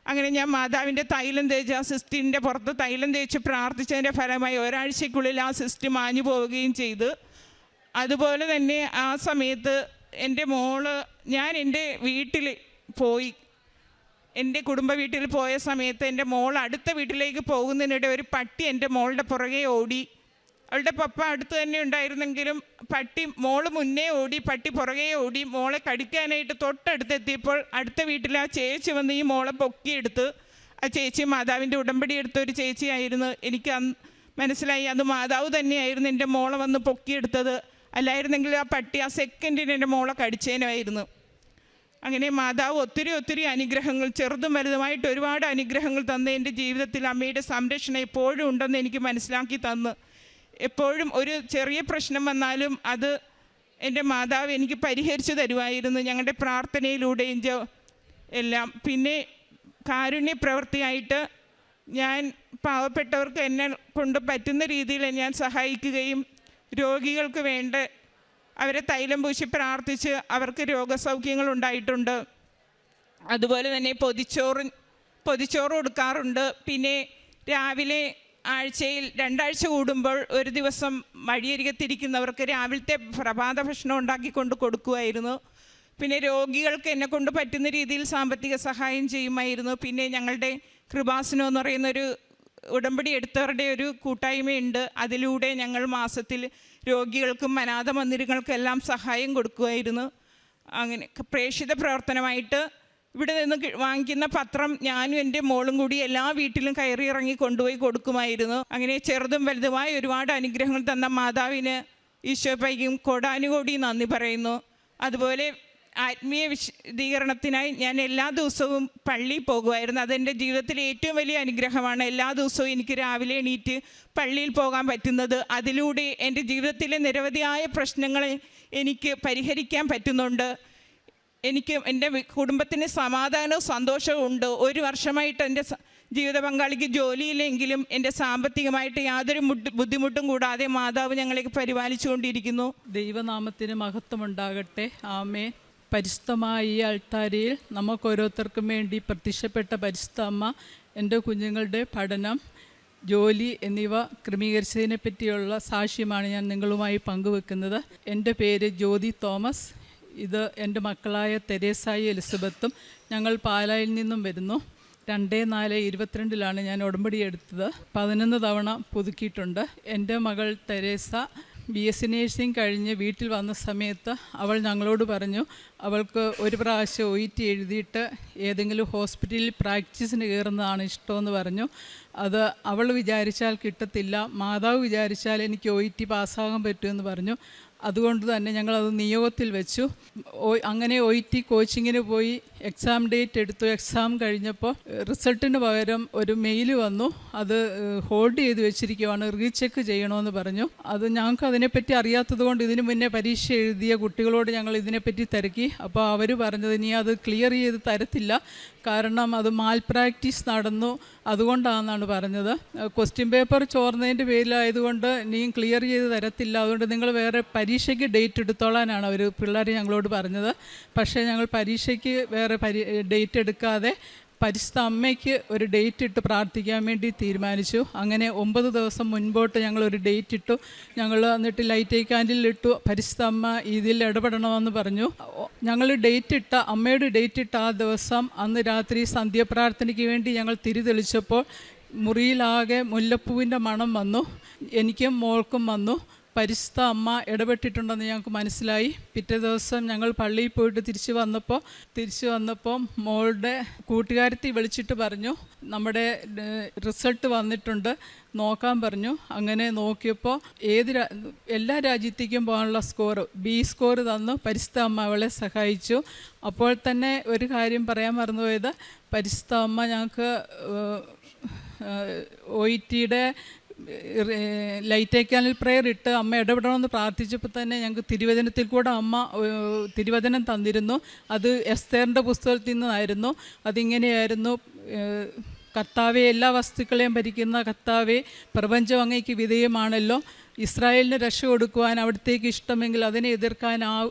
അങ്ങനെ ഞാൻ മാതാവിൻ്റെ തൈലം തേച്ച് ആ സിസ്റ്റിൻ്റെ പുറത്ത് തൈലം തേച്ച് പ്രാർത്ഥിച്ചതിൻ്റെ ഫലമായി ഒരാഴ്ചയ്ക്കുള്ളിൽ ആ സിസ്റ്റ് മാഞ്ഞു പോവുകയും ചെയ്തു. അതുപോലെ തന്നെ ആ സമയത്ത് ഞാൻ എൻ്റെ വീട്ടിൽ പോയി. എൻ്റെ കുടുംബ വീട്ടിൽ പോയ സമയത്ത് എൻ്റെ മോൾ അടുത്ത വീട്ടിലേക്ക് പോകുന്നതിനിടെ ഒരു പട്ടി എൻ്റെ മോളുടെ പുറകെ ഓടി. അവളുടെ പപ്പ അടുത്ത് തന്നെ ഉണ്ടായിരുന്നെങ്കിലും മോള് മുന്നേ ഓടി, പട്ടി പുറകെ ഓടി മോളെ കടിക്കാനായിട്ട് തൊട്ടടുത്തെത്തിയപ്പോൾ അടുത്ത വീട്ടിൽ ആ ചേച്ചി വന്ന് ഈ മോളെ പൊക്കിയെടുത്ത്. ആ ചേച്ചി മാതാവിൻ്റെ ഉടമ്പടി എടുത്ത ഒരു ചേച്ചിയായിരുന്നു. എനിക്ക് മനസ്സിലായി അത് മാതാവ് തന്നെയായിരുന്നു എൻ്റെ മോളെ വന്ന് പൊക്കിയെടുത്തത്. അല്ലായിരുന്നെങ്കിൽ ആ പട്ടി ആ സെക്കൻഡിന് എൻ്റെ മോളെ കടിച്ചേനായിരുന്നു. അങ്ങനെ മാതാവ് ഒത്തിരി അനുഗ്രഹങ്ങൾ, ചെറുതും വലുതുമായിട്ട് ഒരുപാട് അനുഗ്രഹങ്ങൾ തന്ന് എൻ്റെ ജീവിതത്തിൽ അമ്മയുടെ സംരക്ഷണം എപ്പോഴും ഉണ്ടെന്ന് എനിക്ക് മനസ്സിലാക്കി തന്ന്. എപ്പോഴും ഒരു ചെറിയ പ്രശ്നം വന്നാലും അത് എൻ്റെ മാതാവ് എനിക്ക് പരിഹരിച്ചു തരുമായിരുന്നു, ഞങ്ങളുടെ പ്രാർത്ഥനയിലൂടെയും എല്ലാം. പിന്നെ കാരുണ്യ പ്രവൃത്തിയായിട്ട് ഞാൻ പാവപ്പെട്ടവർക്ക് എന്നെ കൊണ്ട് പറ്റുന്ന രീതിയിൽ ഞാൻ സഹായിക്കുകയും രോഗികൾക്ക് വേണ്ട അവരെ തൈലം പൂശി പ്രാർത്ഥിച്ച് അവർക്ക് രോഗസൗഖ്യങ്ങൾ ഉണ്ടായിട്ടുണ്ട്. അതുപോലെ തന്നെ പൊതിച്ചോറ് കൊടുക്കാറുണ്ട്. പിന്നെ രാവിലെ ആഴ്ചയിൽ 2 ആഴ്ച കൂടുമ്പോൾ ഒരു ദിവസം വഴിയരികത്തിരിക്കുന്നവർക്ക് രാവിലത്തെ പ്രഭാത ഭക്ഷണം ഉണ്ടാക്കിക്കൊണ്ട് കൊടുക്കുമായിരുന്നു. പിന്നെ രോഗികൾക്ക് എന്നെ കൊണ്ട് പറ്റുന്ന രീതിയിൽ സാമ്പത്തിക സഹായം ചെയ്യുമായിരുന്നു. പിന്നെ ഞങ്ങളുടെ കൃപാസനം എന്ന് പറയുന്നൊരു ഉടമ്പടി എടുത്തവരുടെ ഒരു കൂട്ടായ്മയുണ്ട്. അതിലൂടെ ഞങ്ങൾ മാസത്തിൽ രോഗികൾക്കും അനാഥ മന്ദിരങ്ങൾക്കും എല്ലാം സഹായം കൊടുക്കുമായിരുന്നു. അങ്ങനെ പ്രേക്ഷിത പ്രവർത്തനമായിട്ട് ഇവിടെ നിന്ന് വാങ്ങിക്കുന്ന പത്രം ഞാനും എൻ്റെ മോളും കൂടി എല്ലാ വീട്ടിലും കയറി ഇറങ്ങി കൊണ്ടുപോയി കൊടുക്കുമായിരുന്നു. അങ്ങനെ ചെറുതും വലുതുമായ ഒരുപാട് അനുഗ്രഹങ്ങൾ തന്ന മാതാവിന് ഈശോയ്ക്കും കോടാനുകോടി നന്ദി പറയുന്നു. അതുപോലെ ആത്മീയ വിശദീകരണത്തിനായി ഞാൻ എല്ലാ ദിവസവും പള്ളിയിൽ പോകുമായിരുന്നു. അതെൻ്റെ ജീവിതത്തിലെ ഏറ്റവും വലിയ അനുഗ്രഹമാണ്. എല്ലാ ദിവസവും എനിക്ക് രാവിലെ എണീറ്റ് പള്ളിയിൽ പോകാൻ പറ്റുന്നത്. അതിലൂടെ എൻ്റെ ജീവിതത്തിലെ നിരവധിയായ പ്രശ്നങ്ങളെ എനിക്ക് പരിഹരിക്കാൻ പറ്റുന്നുണ്ട്. എനിക്ക് എൻ്റെ കുടുംബത്തിന് സമാധാനവും സന്തോഷവും ഉണ്ട്. 1 വർഷമായിട്ട് എൻ്റെ ജീവിത പങ്കാളിക്ക് ജോലിയില്ലെങ്കിലും എൻ്റെ സാമ്പത്തികമായിട്ട് യാതൊരു ബുദ്ധിമുട്ടും കൂടാതെ മാതാവ് ഞങ്ങളെ പരിപാലിച്ചുകൊണ്ടിരിക്കുന്നു. ദൈവനാമത്തിന് മഹത്വമുണ്ടാകട്ടെ. ആമേൻ. പരിശുദ്ധമായ ഈ അൾത്താരയിൽ നമുക്ക് ഓരോരുത്തർക്കും വേണ്ടി പ്രത്യക്ഷപ്പെട്ട പരിശുദ്ധ അമ്മ എൻ്റെ കുഞ്ഞുങ്ങളുടെ പഠനം, ജോലി എന്നിവ ക്രമീകരിച്ചതിനെ പറ്റിയുള്ള സാക്ഷ്യമാണ് ഞാൻ നിങ്ങളുമായി പങ്കുവെക്കുന്നത്. എൻ്റെ പേര് ജ്യോതി തോമസ്. ഇത് എൻ്റെ മക്കളായ തെരേസായും എലിസബത്തും. ഞങ്ങൾ പാലായിൽ നിന്നും വരുന്നു. 2/4/22 ഞാൻ ഉടമ്പടി എടുത്തത്. 11 തവണ പുതുക്കിയിട്ടുണ്ട്. എൻ്റെ മകൾ തെരേസ BSc നേഴ്സിംഗ് കഴിഞ്ഞ് വീട്ടിൽ വന്ന സമയത്ത് അവൾ ഞങ്ങളോട് പറഞ്ഞു അവൾക്ക് ഒരു പ്രാവശ്യം OET എഴുതിയിട്ട് ഏതെങ്കിലും ഹോസ്പിറ്റലിൽ പ്രാക്ടീസിന് കയറുന്നതാണ് ഇഷ്ടമെന്ന് പറഞ്ഞു. അത് അവൾ വിചാരിച്ചാൽ കിട്ടത്തില്ല, മാതാവ് വിചാരിച്ചാൽ എനിക്ക് OET പാസ്സാകാൻ പറ്റുമെന്ന് പറഞ്ഞു. അതുകൊണ്ട് തന്നെ ഞങ്ങളത് നിയോഗത്തിൽ വെച്ചു. അങ്ങനെ OET കോച്ചിങ്ങിന് പോയി എക്സാം ഡേറ്റ് എടുത്തു. എക്സാം കഴിഞ്ഞപ്പോൾ റിസൾട്ടിന് പകരം ഒരു മെയിൽ വന്നു. അത് ഹോൾഡ് ചെയ്ത് വെച്ചിരിക്കുവാണ്, റീചെക്ക് ചെയ്യണമെന്ന് പറഞ്ഞു. അത് ഞങ്ങൾക്ക് അതിനെപ്പറ്റി അറിയാത്തത് കൊണ്ട് ഇതിനു മുന്നേ പരീക്ഷ എഴുതിയ കുട്ടികളോട് ഞങ്ങൾ ഇതിനെപ്പറ്റി തിരക്കി. അപ്പോൾ അവർ പറഞ്ഞത് ഇനി അത് ക്ലിയർ ചെയ്ത് തരത്തില്ല, കാരണം അത് മാൽ പ്രാക്ടീസ് നടന്നു, അതുകൊണ്ടാണെന്നാണ് പറഞ്ഞത്. ക്വസ്റ്റ്യൻ പേപ്പർ ചോർന്നതിൻ്റെ പേരിലായതുകൊണ്ട് ഇനിയും ക്ലിയർ ചെയ്ത് തരത്തില്ല, അതുകൊണ്ട് നിങ്ങൾ വേറെ പരീക്ഷയ്ക്ക് ഡേറ്റ് എടുത്തോളാനാണ് അവർ പിള്ളേർ ഞങ്ങളോട് പറഞ്ഞത്. പക്ഷേ ഞങ്ങൾ പരീക്ഷയ്ക്ക് വേറെ ഡേറ്റ് എടുക്കാതെ പരിശുദ്ധ അമ്മയ്ക്ക് ഒരു ഡേറ്റ് ഇട്ട് പ്രാർത്ഥിക്കാൻ വേണ്ടി തീരുമാനിച്ചു. അങ്ങനെ 9 ദിവസം മുൻപോട്ട് ഞങ്ങളൊരു ഡേറ്റ് ഇട്ടു. ഞങ്ങൾ എന്നിട്ട് ലൈറ്റ് ക്യാൻഡിലിട്ടു. പരിശുദ്ധ അമ്മ ഇതിൽ ഇടപെടണമെന്ന് പറഞ്ഞു. ഞങ്ങൾ അമ്മയുടെ ഡേറ്റ് ഇട്ട ആ ദിവസം അന്ന് രാത്രി സന്ധ്യാപ്രാർത്ഥനയ്ക്ക് വേണ്ടി ഞങ്ങൾ തിരി തെളിച്ചപ്പോൾ മുറിയിലാകെ മുല്ലപ്പൂവിൻ്റെ മണം വന്നു. എനിക്കും മോൾക്കും വന്നു. പരിശുദ്ധ അമ്മ ഇടപെട്ടിട്ടുണ്ടെന്ന് ഞങ്ങൾക്ക് മനസ്സിലായി. പിറ്റേ ദിവസം ഞങ്ങൾ പള്ളിയിൽ പോയിട്ട് തിരിച്ചു വന്നപ്പോൾ മോളുടെ കൂട്ടുകാരത്തി വിളിച്ചിട്ട് പറഞ്ഞു നമ്മുടെ റിസൾട്ട് വന്നിട്ടുണ്ട്, നോക്കാൻ പറഞ്ഞു. അങ്ങനെ നോക്കിയപ്പോൾ എല്ലാ രാജ്യത്തേക്കും പോകാനുള്ള B സ്കോർ തന്നു. പരിശുദ്ധ അമ്മ അവളെ സഹായിച്ചു. അപ്പോൾ തന്നെ ഒരു കാര്യം പറയാൻ മറന്നുപോയത്, പരിശുദ്ധ അമ്മ ഞങ്ങൾക്ക് OETയുടെ ലൈറ്റ് ക്യാൻഡിൽ പ്രെയർ ഇട്ട് അമ്മ ഇടപെടണമെന്ന് പ്രാർത്ഥിച്ചപ്പോൾ തന്നെ ഞങ്ങൾക്ക് തിരുവചനത്തിൽ കൂടെ അമ്മ തിരുവചനം തന്നിരുന്നു. അത് എസ്തേറിൻ്റെ പുസ്തകത്തിൽ നിന്നായിരുന്നു. അതിങ്ങനെയായിരുന്നു: കർത്താവെ, എല്ലാ വസ്തുക്കളെയും ഭരിക്കുന്ന കർത്താവെ, പ്രപഞ്ചം അങ്ങേക്ക് വിധേയമാണല്ലോ. ഇസ്രായേലിന് രക്ഷ കൊടുക്കുവാൻ അവിടത്തേക്ക് ഇഷ്ടമെങ്കിൽ അതിനെ എതിർക്കാൻ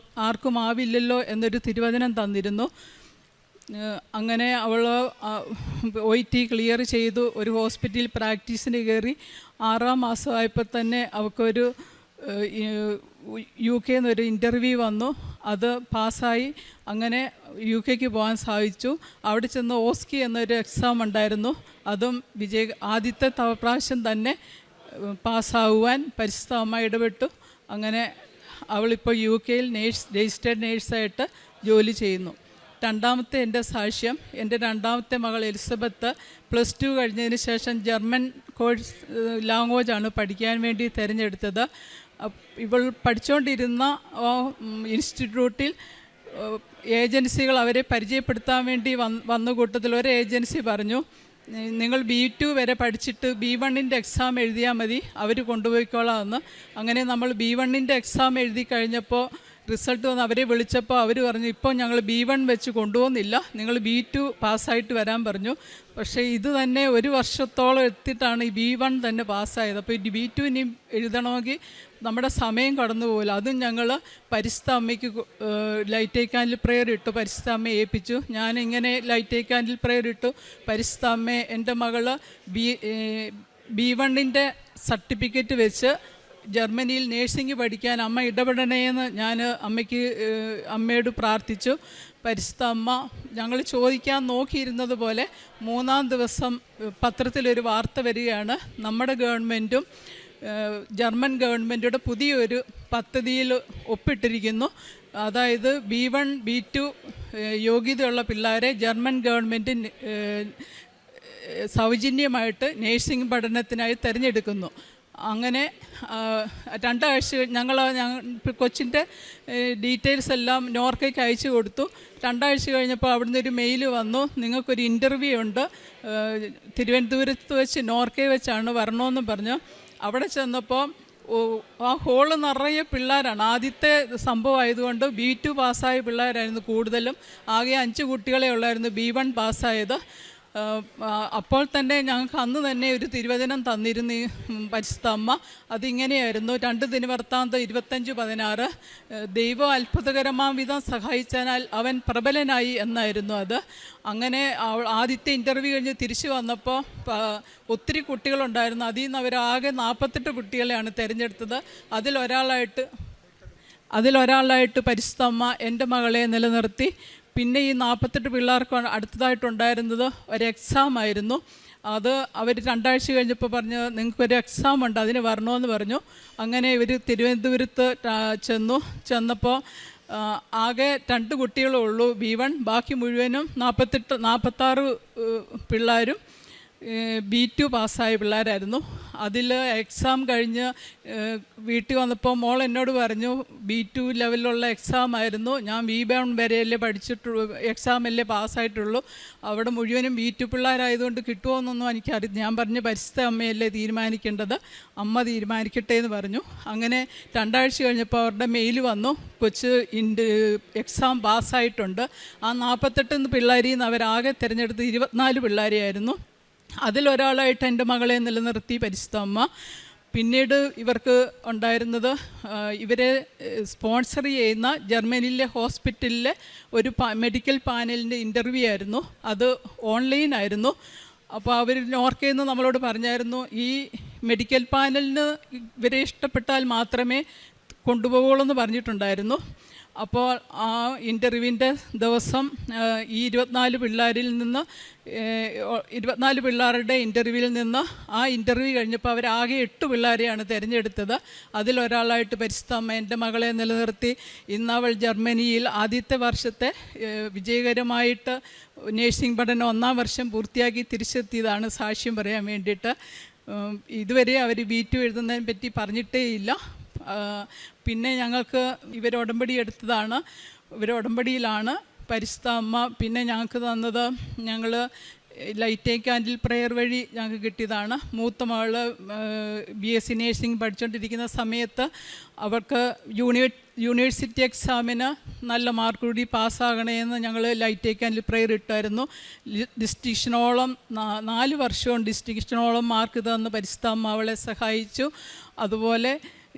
ആർക്കും ആവില്ലല്ലോ എന്നൊരു തിരുവചനം തന്നിരുന്നു. അങ്ങനെ അവൾ OET ക്ലിയർ ചെയ്തു. ഒരു ഹോസ്പിറ്റലിൽ പ്രാക്ടീസിന് കയറി. 6-ാം മാസമായപ്പോൾ തന്നെ അവൾക്കൊരു UK എന്നൊരു ഇൻ്റർവ്യൂ വന്നു. അത് പാസ്സായി. അങ്ങനെ UK പോകാൻ സാധിച്ചു. അവിടെ ചെന്ന് ഓസ്കി എന്നൊരു എക്സാം ഉണ്ടായിരുന്നു. അതും ആദ്യത്തെ പ്രാവശ്യം തന്നെ പാസ്സാവുവാൻ പരിശുദ്ധ അമ്മ ഇടപെട്ടു. അങ്ങനെ അവളിപ്പോൾ UK രജിസ്റ്റേർഡ് നേഴ്സായിട്ട് ജോലി ചെയ്യുന്നു. രണ്ടാമത്തെ എൻ്റെ സാക്ഷ്യം, എൻ്റെ രണ്ടാമത്തെ മകൾ എലിസബത്ത് +2 കഴിഞ്ഞതിന് ശേഷം ജർമ്മൻ കോഴ്സ് ലാംഗ്വേജാണ് പഠിക്കാൻ വേണ്ടി തിരഞ്ഞെടുത്തത്. ഇവൾ പഠിച്ചുകൊണ്ടിരുന്ന ഇൻസ്റ്റിറ്റ്യൂട്ടിൽ ഏജൻസികൾ അവരെ പരിചയപ്പെടുത്താൻ വേണ്ടി വന്ന കൂട്ടത്തിൽ ഒരു ഏജൻസി പറഞ്ഞു, നിങ്ങൾ B2 വരെ പഠിച്ചിട്ട് B1 എക്സാം എഴുതിയാൽ മതി, അവർ കൊണ്ടുപോയിക്കോളാമെന്ന്. അങ്ങനെ നമ്മൾ B1 എക്സാം എഴുതി കഴിഞ്ഞപ്പോൾ റിസൾട്ട് വന്ന് അവരെ വിളിച്ചപ്പോൾ അവർ പറഞ്ഞു, ഇപ്പോൾ ഞങ്ങൾ B1 വെച്ച് കൊണ്ടുപോകുന്നില്ല, നിങ്ങൾ B2 പാസ്സായിട്ട് വരാൻ പറഞ്ഞു. പക്ഷേ ഇത് തന്നെ 1 വർഷത്തോളം എത്തിയിട്ടാണ് ഈ B1 തന്നെ പാസ്സായത്. അപ്പോൾ ഈ B2 ഇനി എഴുതണമെങ്കിൽ നമ്മുടെ സമയം കടന്നു പോകില്ല. അതും ഞങ്ങൾ പരിശുദ്ധ അമ്മയ്ക്ക് ലൈറ്റ് ക്യാൻഡിൽ പ്രെയർ ഇട്ടു, പരിശുദ്ധ അമ്മയെ ഏൽപ്പിച്ചു. ഞാനിങ്ങനെ ലൈറ്റ് ക്യാൻഡിൽ പ്രെയർ ഇട്ടു, പരിശുദ്ധ അമ്മയെ എൻ്റെ മകൾ B1 സർട്ടിഫിക്കറ്റ് വെച്ച് ജർമ്മനിയിൽ നേഴ്സിംഗ് പഠിക്കാൻ അമ്മ ഇടപെടണേന്ന് ഞാൻ അമ്മയോട് പ്രാർത്ഥിച്ചു. പരിശുദ്ധ അമ്മ ഞങ്ങൾ ചോദിക്കാൻ നോക്കിയിരുന്നത് പോലെ 3-ാം ദിവസം പത്രത്തിലൊരു വാർത്ത വരികയാണ്, നമ്മുടെ ഗവൺമെൻറ്റും ജർമ്മൻ ഗവൺമെൻറ്റുടെ പുതിയൊരു പദ്ധതിയിൽ ഒപ്പിട്ടിരിക്കുന്നു. അതായത് B1 B2 യോഗ്യതയുള്ള പിള്ളേരെ ജർമ്മൻ ഗവൺമെൻറ് സൗജന്യമായിട്ട് നേഴ്സിംഗ് പഠനത്തിനായി തിരഞ്ഞെടുക്കുന്നു. അങ്ങനെ 2 ആഴ്ച ഞങ്ങൾ കൊച്ചിൻ്റെ ഡീറ്റെയിൽസ് എല്ലാം നോർക്കയ്ക്ക് അയച്ചു കൊടുത്തു. 2 ആഴ്ച കഴിഞ്ഞപ്പോൾ അവിടുന്ന് ഒരു മെയിൽ വന്നു, നിങ്ങൾക്കൊരു ഇൻ്റർവ്യൂ ഉണ്ട്, തിരുവനന്തപുരത്ത് വെച്ച് നോർക്കയിൽ വെച്ചാണ് വരണമെന്ന് പറഞ്ഞു. അവിടെ ചെന്നപ്പോൾ ആ ഹോള് നിറയെ പിള്ളേരാണ്. ആദ്യത്തെ സംഭവമായതുകൊണ്ട് B2 പാസ്സായ പിള്ളേരായിരുന്നു കൂടുതലും. ആകെ 5 കുട്ടികളെ ഉള്ളായിരുന്നു B1 പാസ്സായത്. അപ്പോൾ തന്നെ ഞങ്ങൾക്ക് അന്ന് തന്നെ ഒരു തിരുവചനം തന്നിരുന്നു പരിശുദ്ധ അമ്മ. അതിങ്ങനെയായിരുന്നു, 2 ദിനവൃത്താന്തം 25:16, ദൈവം അത്ഭുതകരമാം വിധം സഹായിച്ചാൽ അവൻ പ്രബലനായി എന്നായിരുന്നു അത്. അങ്ങനെ ആദ്യത്തെ ഇൻ്റർവ്യൂ കഴിഞ്ഞ് തിരിച്ചു വന്നപ്പോൾ ഒത്തിരി കുട്ടികളുണ്ടായിരുന്നു. അതിൽ നിന്ന് അവരാകെ 48 കുട്ടികളെയാണ് തിരഞ്ഞെടുത്തത്. അതിലൊരാളായിട്ട് പരിശുദ്ധ അമ്മ എൻ്റെ മകളെ നിലനിർത്തി. പിന്നെ ഈ 48 പിള്ളേർക്ക് അടുത്തതായിട്ടുണ്ടായിരുന്നത് ഒരു എക്സാം ആയിരുന്നു. അത് അവർ 2 ആഴ്ച കഴിഞ്ഞപ്പോൾ പറഞ്ഞു, നിങ്ങൾക്കൊരു എക്സാം ഉണ്ട്, അതിന് വരണമെന്ന് പറഞ്ഞു. അങ്ങനെ ഇവർ തിരുവനന്തപുരത്ത് ചെന്നപ്പോൾ ആകെ 2 കുട്ടികളേ ഉള്ളൂ B1, ബാക്കി മുഴുവനും 46 പിള്ളേരും B2 പാസ്സായ പിള്ളേരായിരുന്നു. അതിൽ എക്സാം കഴിഞ്ഞ് വീട്ടിൽ വന്നപ്പോൾ മോൾ എന്നോട് പറഞ്ഞു, B2 ലെവലിലുള്ള എക്സാം ആയിരുന്നു, ഞാൻ B1 വരെയല്ലേ പഠിച്ചിട്ടുള്ളൂ, എക്സാമല്ലേ പാസ്സായിട്ടുള്ളൂ, അവിടെ മുഴുവനും B2 പിള്ളേരായതുകൊണ്ട് കിട്ടുമോയെന്നൊന്നും എനിക്കറിയില്ല. ഞാൻ പറഞ്ഞു, പരിശുദ്ധ അമ്മയല്ലേ തീരുമാനിക്കേണ്ടത്, അമ്മ തീരുമാനിക്കട്ടെ എന്ന് പറഞ്ഞു. അങ്ങനെ 2 ആഴ്ച കഴിഞ്ഞപ്പോൾ അവരുടെ മെയിൽ വന്നു, കൊച്ച് എക്സാം പാസ്സായിട്ടുണ്ട്. ആ 48 പിള്ളേരിൽ നിന്ന് അവരാകെ തിരഞ്ഞെടുത്ത് 24 പിള്ളേരെയായിരുന്നു. അതിലൊരാളായിട്ട് എൻ്റെ മകളെ നിലനിർത്തി പരിശുദ്ധ അമ്മ. പിന്നീട് ഇവർക്ക് ഉണ്ടായിരുന്നത്, ഇവരെ സ്പോൺസർ ചെയ്യുന്ന ജർമ്മനിയിലെ ഹോസ്പിറ്റലിലെ ഒരു മെഡിക്കൽ പാനലിൻ്റെ ഇൻ്റർവ്യൂ ആയിരുന്നു. അത് ഓൺലൈനായിരുന്നു. അപ്പോൾ അവർ നോർക്കയിൽ നിന്ന് നമ്മളോട് പറഞ്ഞായിരുന്നു, ഈ മെഡിക്കൽ പാനലിന് ഇവരെ ഇഷ്ടപ്പെട്ടാൽ മാത്രമേ കൊണ്ടുപോകുള്ളൂ എന്ന് പറഞ്ഞിട്ടുണ്ടായിരുന്നു. അപ്പോൾ ആ ഇൻ്റർവ്യൂവിൻ്റെ ദിവസം ഈ 24 പിള്ളേരുടെ ഇൻ്റർവ്യൂവിൽ നിന്ന് ആ ഇൻ്റർവ്യൂ കഴിഞ്ഞപ്പോൾ അവരാകെ 8 പിള്ളേരെയാണ് തിരഞ്ഞെടുത്തത്. അതിലൊരാളായിട്ട് പരിശുദ്ധ അമ്മ എൻ്റെ മകളെ നിലനിർത്തി. ഇന്നവൾ ജർമ്മനിയിൽ ആദ്യത്തെ വർഷത്തെ വിജയകരമായിട്ട് നേഴ്സിംഗ് പഠനം 1-ാം വർഷം പൂർത്തിയാക്കി തിരിച്ചെത്തിയതാണ് സാക്ഷ്യം പറയാൻ വേണ്ടിയിട്ട്. ഇതുവരെ അവർ B2 എഴുതുന്നതിനെ പറ്റി പറഞ്ഞിട്ടേയില്ല. പിന്നെ ഞങ്ങൾക്ക് ഇവരുടമ്പടി എടുത്തതാണ്, ഇവരുടമ്പടിയിലാണ് പരിശുദ്ധ അമ്മ പിന്നെ ഞങ്ങൾക്ക് തന്നത്. ഞങ്ങൾ ലൈറ്റ് ക്യാൻഡിൽ പ്രെയർ വഴി ഞങ്ങൾക്ക് കിട്ടിയതാണ്. മൂത്ത മകൾ BSc നേഴ്സിംഗ് പഠിച്ചുകൊണ്ടിരിക്കുന്ന സമയത്ത് അവർക്ക് യൂണിവേഴ്സിറ്റി എക്സാമിന് നല്ല മാർക്ക് കൂടി പാസ്സാകണമെന്ന് ഞങ്ങൾ ലൈറ്റ് ക്യാൻഡിൽ പ്രെയർ ഇട്ടായിരുന്നു. ഡിസ്റ്റിങ്ഷനോളം 4 വർഷവും ഡിസ്റ്റിങ്ഷനോളം മാർക്ക് തന്ന് പരിശുദ്ധ അമ്മ അവളെ സഹായിച്ചു. അതുപോലെ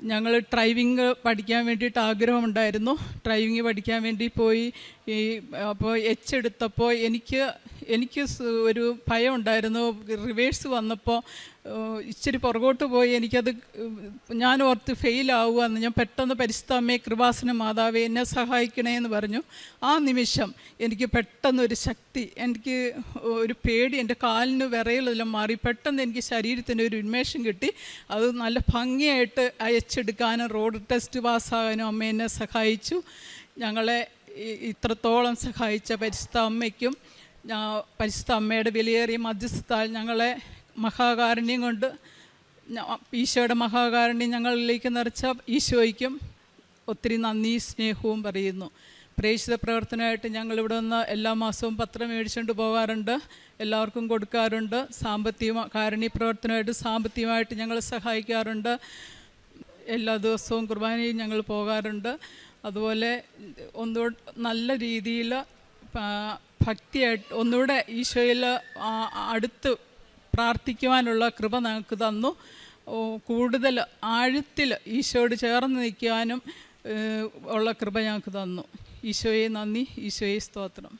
ഞങ്ങൾ ഡ്രൈവിംഗ് പഠിക്കാൻ വേണ്ടിയിട്ട് ആഗ്രഹമുണ്ടായിരുന്നു. ഡ്രൈവിംഗ് പഠിക്കാൻ വേണ്ടി പോയി. അപ്പോൾ H എടുത്തപ്പോൾ എനിക്ക് എനിക്ക് ഒരു ഭയം ഉണ്ടായിരുന്നു. റിവേഴ്സ് വന്നപ്പോൾ ഇച്ചിരി പുറകോട്ട് പോയി എനിക്കത് ഞാൻ ഓർത്ത് ഫെയിലാവുകയെന്ന്. ഞാൻ പെട്ടെന്ന് പരിശുദ്ധ അമ്മേ കൃപാസന മാതാവേ എന്നെ സഹായിക്കണേ എന്ന് പറഞ്ഞു. ആ നിമിഷം എനിക്ക് പെട്ടെന്നൊരു ശക്തി, എനിക്ക് ഒരു പേടി, എൻ്റെ കാലിന് വിറയലെല്ലാം മാറി. പെട്ടെന്ന് എനിക്ക് ശരീരത്തിന് ഒരു ഉന്മേഷം കിട്ടി. അത് നല്ല ഭംഗിയായിട്ട് അയച്ചെടുക്കാനും റോഡ് ടെസ്റ്റ് പാസ്സാകാനും അമ്മ എന്നെ സഹായിച്ചു. ഞങ്ങളെ ഇത്രത്തോളം സഹായിച്ച പരിശുദ്ധ അമ്മയ്ക്കും പരിശുദ്ധ അമ്മയുടെ വിലയേറിയ മധ്യസ്ഥത്താൽ ഞങ്ങളെ മഹാകാരുണ്യം കൊണ്ട് ഈശോയുടെ മഹാകാരുണ്യം ഞങ്ങളിലേക്ക് നിറച്ച ഈശോയ്ക്കും ഒത്തിരി നന്ദി സ്നേഹവും പറയുന്നു. പ്രേക്ഷിത പ്രവർത്തനമായിട്ട് ഞങ്ങളിവിടെ നിന്ന് എല്ലാ മാസവും പത്രം മേടിച്ചുകൊണ്ട് പോകാറുണ്ട്, എല്ലാവർക്കും കൊടുക്കാറുണ്ട്. കാരുണ്യ പ്രവർത്തനമായിട്ട് സാമ്പത്തികമായിട്ട് ഞങ്ങൾ സഹായിക്കാറുണ്ട്. എല്ലാ ദിവസവും കുർബാനയിൽ ഞങ്ങൾ പോകാറുണ്ട്. അതുപോലെ ഒന്നുകൂടെ നല്ല രീതിയിൽ ഭക്തിയായിട്ട് ഒന്നുകൂടെ ഈശോയിൽ അടുത്ത് പ്രാർത്ഥിക്കുവാനുള്ള കൃപ ഞങ്ങൾക്ക് തന്നു. കൂടുതൽ ആഴത്തിൽ ഈശോയോട് ചേർന്ന് നിൽക്കാനും ഉള്ള കൃപ ഞങ്ങൾക്ക് തന്നു. ഈശോയെ നന്ദി, ഈശോയെ സ്തോത്രം.